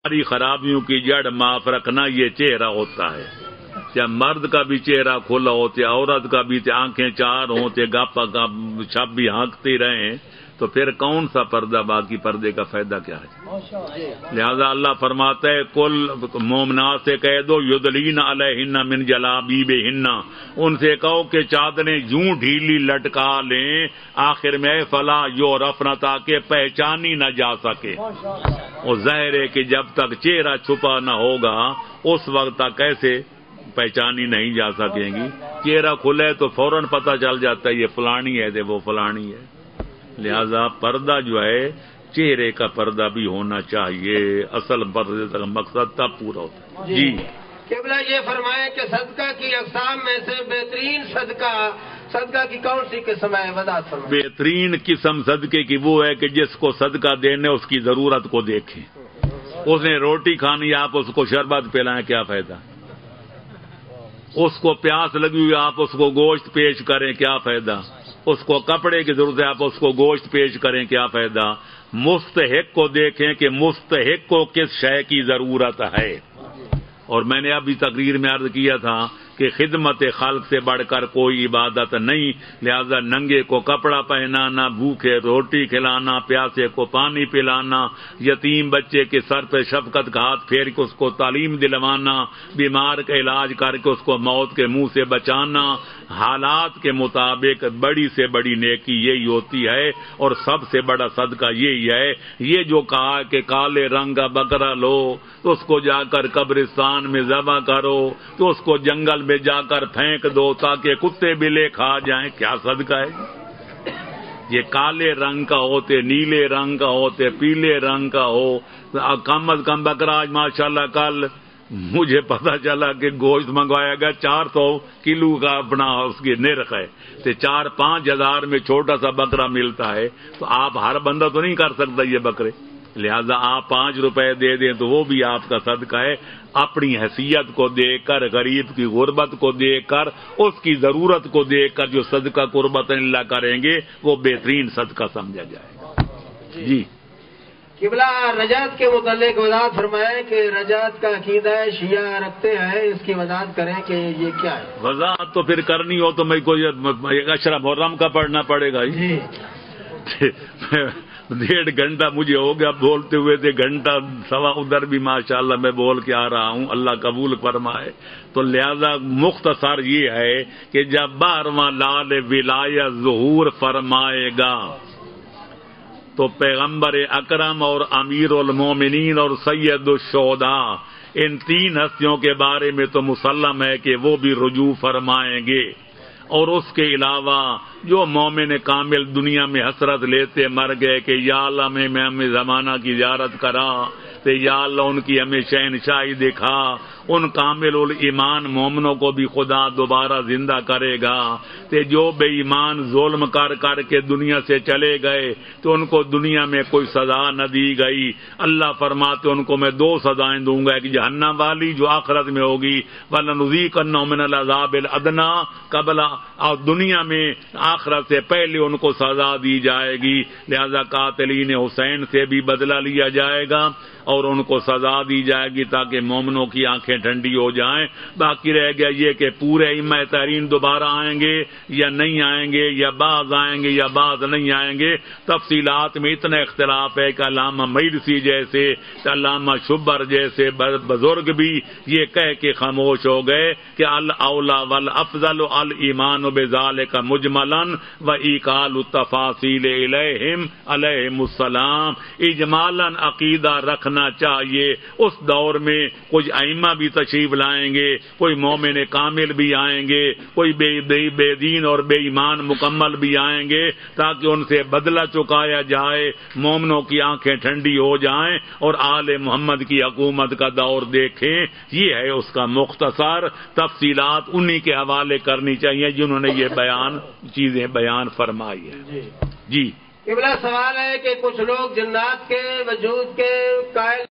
ساری خرابیوں کی جڑ معاف رکھنا یہ چہرہ ہوتا ہے. جب مرد کا بھی چہرہ کھلا ہوتے، عورت کا بھی آنکھیں چار ہوتے، گپ شب بھی ہانکتے رہیں، تو پھر کون سا پردہ؟ باقی پردے کا فائدہ کیا ہے؟ لہذا اللہ فرماتا ہے کل مومنات سے کہہ دو یدلین علیہن من جلابیبہن، ان سے کہو کہ چادریں یوں ڈھیلی لٹکا لیں آخر میں فلا یعرفن، تاکہ پہچانی نہ جا سکے. اور ظاہر ہے کہ جب تک چہرہ چھپا نہ ہوگا اس وقت تک کیسے پہچانی نہیں جا سکیں گی. چہرہ کھلے تو فوراً پتہ چل جاتا ہے یہ فلانی ہے وہ فلانی ہے. لہذا پردہ جو ہے چہرے کا پردہ بھی ہونا چاہیے، اصل پردے کا مقصد تب پورا ہوتا ہے. جی قبلہ یہ فرمائیں کہ صدقہ کی اقسام میں سے بہترین صدقہ کی کون سی قسم ہے؟ وضاحت فرمائیں. بہترین قسم صدقے کی وہ ہے کہ جس کو صدقہ دینے اس کی ضرورت کو دیکھیں. اس نے روٹی کھانی، آپ اس کو شربت پلائیں، کیا فائدہ؟ اس کو پیاس لگی ہوئی، آپ اس کو گوشت پیش کریں، کیا فائدہ؟ اس کو کپڑے کی ضرورت ہے، آپ اس کو گوشت پیش کریں، کیا فائدہ؟ مستحق کو دیکھیں کہ مستحق کو کس شے کی ضرورت ہے. اور میں نے ابھی تقریر میں عرض کیا تھا کہ خدمت خلق سے بڑھ کر کوئی عبادت نہیں. لہذا ننگے کو کپڑا پہنانا، بھوکے روٹی کھلانا، پیاسے کو پانی پلانا، یتیم بچے کے سر پہ شفقت کا ہاتھ پھیر کے اس کو تعلیم دلوانا، بیمار کا علاج کر کے اس کو موت کے منہ سے بچانا، حالات کے مطابق بڑی سے بڑی نیکی یہی ہوتی ہے. اور سب سے بڑا صدقہ یہی ہے. یہ جو کہا کہ کالے رنگ کا بکرا لو تو اس کو جا کر قبرستان میں ذبح کرو، تو اس کو جنگل میں جا کر پھینک دو تاکہ کتے بلے کھا جائیں، کیا صدقہ ہے؟ یہ کالے رنگ کا ہوتے، نیلے رنگ کا ہوتے، پیلے رنگ کا ہو. کم از کم بکرا آج ماشاءاللہ کل مجھے پتا چلا کہ گوشت منگوایا گیا 400 کلو کا اپنا اس کی نرخ ہے، تو 4-5 ہزار میں چھوٹا سا بکرا ملتا ہے. تو آپ ہر بندہ تو نہیں کر سکتا یہ بکرے. لہذا آپ 5 روپے دے دیں تو وہ بھی آپ کا صدقہ ہے. اپنی حیثیت کو دیکھ کر، غریب کی غربت کو دیکھ کر، اس کی ضرورت کو دیکھ کر جو صدقہ قربت اللہ کریں گے وہ بہترین صدقہ سمجھا جائے گا. جی قبلہ رجعت کے متعلق وضاحت فرمائیں کہ رجعت کا عقیدہ شیعہ رکھتے ہیں، اس کی وضاحت کریں کہ یہ کیا ہے. وضاحت تو پھر کرنی ہو تو میں کوئی اشرف محرم کا پڑھنا پڑے گا. 1.5 گھنٹہ مجھے ہو گیا بولتے ہوئے تھے، گھنٹہ سوا ادھر بھی ماشاءاللہ میں بول کے آ رہا ہوں، اللہ قبول فرمائے. تو لہذا مختصر یہ ہے کہ جب 12واں لال ولایت ظہور فرمائے گا تو پیغمبر اکرم اور امیر المومنین اور سید الشہداء ان 3 ہستیوں کے بارے میں تو مسلم ہے کہ وہ بھی رجوع فرمائیں گے. اور اس کے علاوہ جو مومن کامل دنیا میں حسرت لیتے مر گئے کہ یا اللہ میں ہمیں زمانہ کی زیارت کرا، تو یا اللہ ان کی ہمیں شہنشاہی دکھا، ان کامل الایمان مومنوں کو بھی خدا دوبارہ زندہ کرے گا. تو جو بے ایمان ظلم کر کے دنیا سے چلے گئے تو ان کو دنیا میں کوئی سزا نہ دی گئی. اللہ فرماتے ان کو میں 2 سزائیں دوں گا، ایک جہنم والی جو آخرت میں ہوگی، وَلَنُذِيقَنَّهُم مِّنَ الْعَذَابِ الْأَدْنَىٰ قبل، اور دنیا میں آخرت سے پہلے ان کو سزا دی جائے گی. لہذا قاتلین حسین سے بھی بدلہ لیا جائے گا اور ان کو سزا دی جائے گی تاکہ مومنوں کی آنکھیں ٹھنڈی ہو جائیں. باقی رہ گیا یہ کہ پورے ائمہ تحرین دوبارہ آئیں گے یا نہیں آئیں گے، یا بعض آئیں گے یا بعض نہیں آئیں گے. تفصیلات میں اتنا اختلاف ہے کہ علامہ مجلسی جیسے، علامہ شبر جیسے بزرگ بھی یہ کہہ کے خاموش ہو گئے کہ الاولی والافضل الایمان بذالک مجملا وایقال التفاصیل الیہم علیہم السلام. اجمالا عقیدہ رکھنا چاہیے. اس دور میں کچھ ائمہ بھی تشریف لائیں گے، کوئی مومن کامل بھی آئیں گے، کوئی بے دین اور بے ایمان مکمل بھی آئیں گے تاکہ ان سے بدلہ چکایا جائے، مومنوں کی آنکھیں ٹھنڈی ہو جائیں اور آل محمد کی حکومت کا دور دیکھیں. یہ ہے اس کا مختصر. تفصیلات انہی کے حوالے کرنی چاہیے جنہوں نے یہ چیزیں بیان فرمائی ہے. جی قبلہ سوال ہے کہ کچھ لوگ جنات کے وجود کے قائل